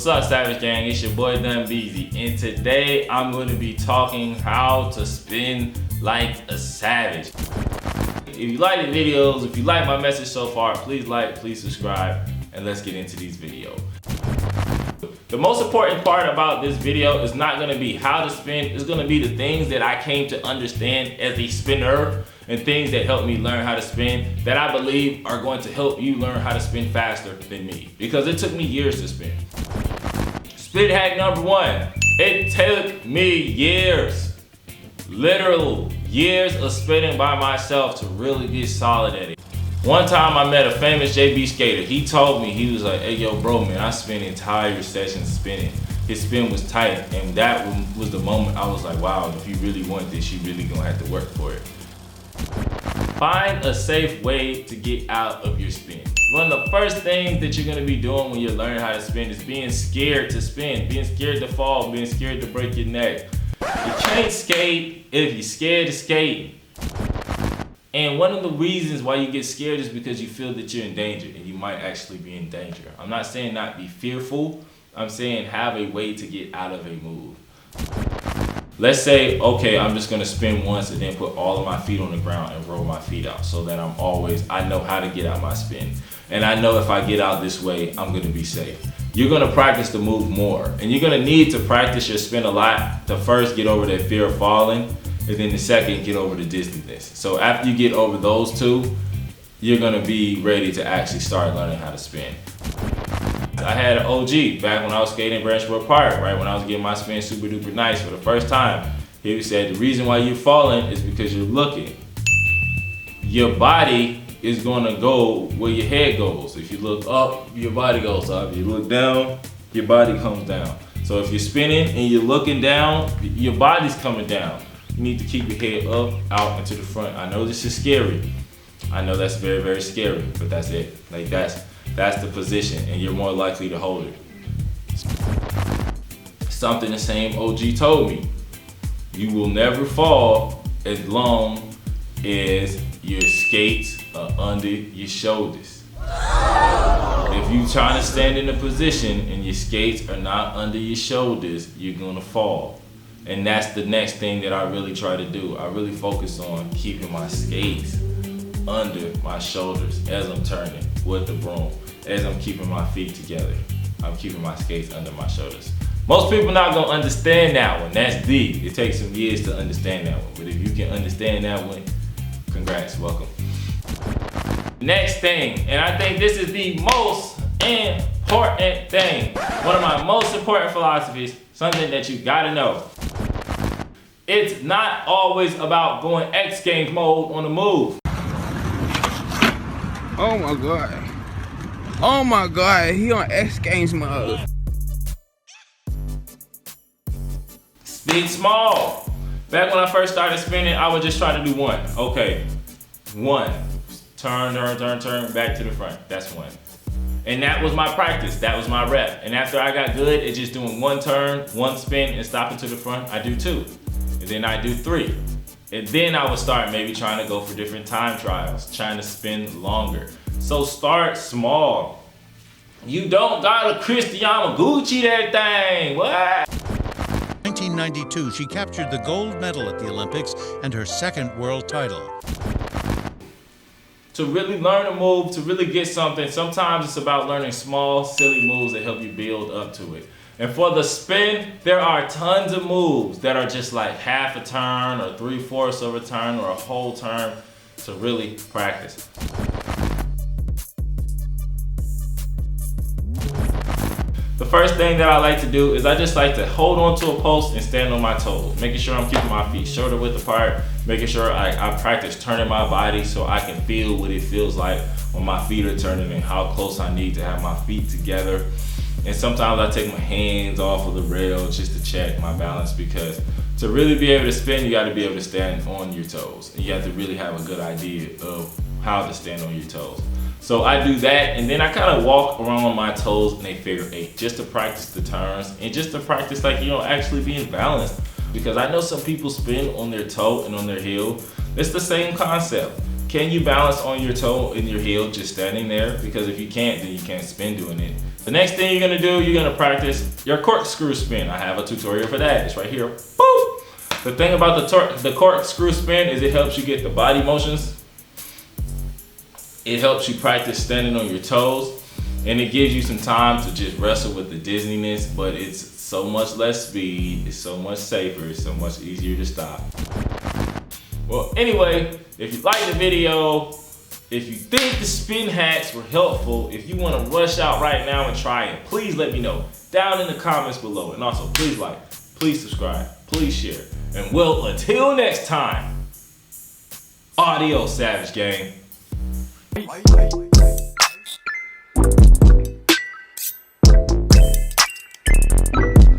What's up, Savage Gang? It's your boy Dun Beezy, and today I'm going to be talking how to spin like a savage. If you like the videos, if you like my message so far, please like, please subscribe, and let's get into these videos. The most important part about this video is not going to be how to spin, it's going to be the things that I came to understand as a spinner and things that helped me learn how to spin that I believe are going to help you learn how to spin faster than me, because it took me years to spin. Spin hack number one, it took me years, literal years of spinning by myself to really get solid at it. One time I met a famous JB skater. He told me, he was like, hey yo bro man, I spent entire sessions spinning. His spin was tight, and that was the moment I was like, wow, if you really want this, you really gonna have to work for it. Find a safe way to get out of your spin. One of the first things that you're gonna be doing when you're learning how to spin is being scared to spin, being scared to fall, being scared to break your neck. You can't skate if you're scared to skate. And one of the reasons why you get scared is because you feel that you're in danger, and you might actually be in danger. I'm not saying not be fearful, I'm saying have a way to get out of a move. Let's say, okay, I'm just gonna spin once and then put all of my feet on the ground and roll my feet out so that I know how to get out my spin. And I know if I get out this way, I'm gonna be safe. You're gonna practice the move more, and you're gonna need to practice your spin a lot to first get over that fear of falling, and then the second, get over the dizziness. So after you get over those two, you're gonna be ready to actually start learning how to spin. I had an OG back when I was skating Branchwood Park, right? When I was getting my spin super duper nice for the first time. He said, the reason why you're falling is because you're looking. Your body is gonna go where your head goes. If you look up, your body goes up. If you look down, your body comes down. So if you're spinning and you're looking down, your body's coming down. You need to keep your head up, out, and to the front. I know this is scary. I know that's very, very scary, but that's it. Like that's the position, and you're more likely to hold it. Something the same OG told me. You will never fall as long as your skates are under your shoulders. If you trying to stand in a position and your skates are not under your shoulders, you're gonna fall. And that's the next thing that I really try to do. I really focus on keeping my skates under my shoulders as I'm turning with the broom, as I'm keeping my feet together. I'm keeping my skates under my shoulders. Most people not gonna understand that one. That's deep. It takes some years to understand that one. But if you can understand that one, congrats, welcome. Next thing, and I think this is the most important thing. One of my most important philosophies, something that you gotta know. It's not always about going X Games mode on the move. Oh my God. Oh my God, he on X Games mode. Spin small. Back when I first started spinning, I would just try to do one. Okay, one. Turn, back to the front. That's one. And that was my practice, that was my rep. And after I got good at just doing one turn, one spin, and stopping to the front, I do two. And then I do three. And then I would start maybe trying to go for different time trials, trying to spin longer. So start small. You don't gotta Cristiano Gucci that thing, what? 1992, she captured the gold medal at the Olympics and her second world title. To really learn a move, to really get something, sometimes it's about learning small, silly moves that help you build up to it. And for the spin, there are tons of moves that are just like half a turn or 3/4 of a turn or a whole turn to really practice. The first thing that I like to do is I just like to hold on to a post and stand on my toes, making sure I'm keeping my feet shoulder width apart, making sure I practice turning my body so I can feel what it feels like when my feet are turning and how close I need to have my feet together. And sometimes I take my hands off of the rail just to check my balance, because to really be able to spin, you gotta be able to stand on your toes. And you have to really have a good idea of how to stand on your toes. So I do that, and then I kind of walk around my toes in a figure eight just to practice the turns and just to practice actually being balanced. Because I know some people spin on their toe and on their heel. It's the same concept. Can you balance on your toe and your heel just standing there? Because if you can't, then you can't spin doing it. The next thing you're gonna do, you're gonna practice your corkscrew spin. I have a tutorial for that. It's right here. Boop! The thing about the corkscrew spin is it helps you get the body motions. It helps you practice standing on your toes. And it gives you some time to just wrestle with the dizziness, but it's so much less speed, it's so much safer, it's so much easier to stop. Well, anyway, if you like the video, if you think the spin hacks were helpful, if you want to rush out right now and try it, please let me know down in the comments below. And also, please like, please subscribe, please share. And well, until next time, adios, Savage Gang.